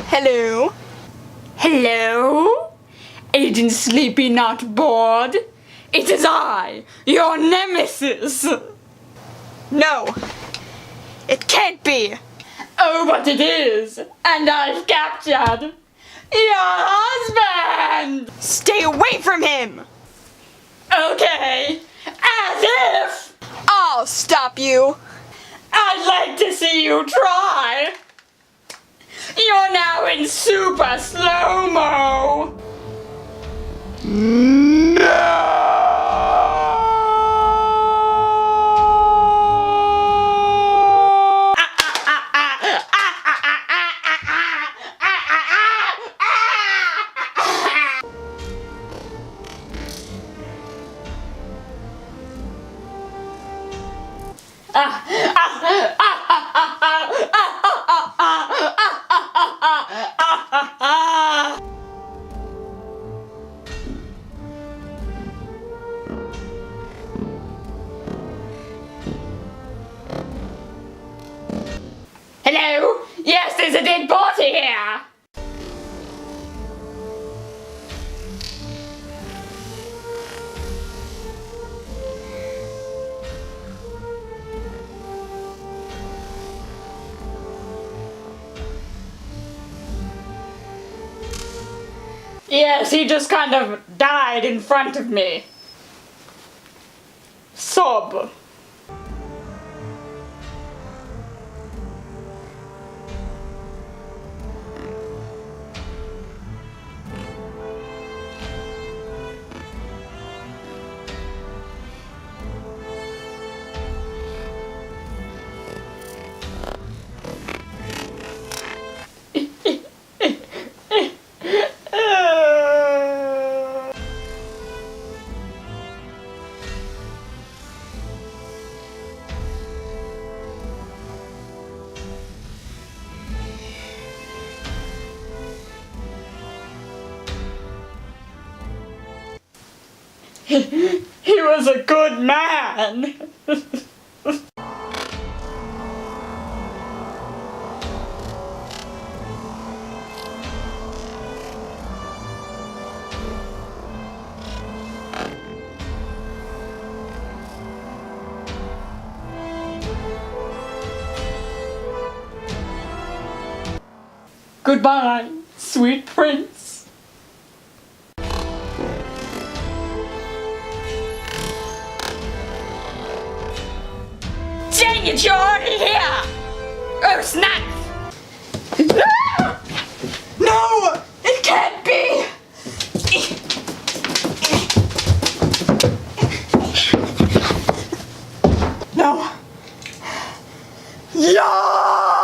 Hello? Hello? Agent Sleepy Not Bored? It is I, your nemesis! No, it can't be! Oh, but it is! And I've captured your husband! Stay away from him! Okay, as if! I'll stop you! I'd like to see you try! You're now in super slow-mo! Hello? Yes, there's a dead body here! Yes, he just kind of died in front of me. Sob. He was a good man. Goodbye, sweet prince. Dang it, you're already here! Oh, snap! No! It can't be! No! Yeah!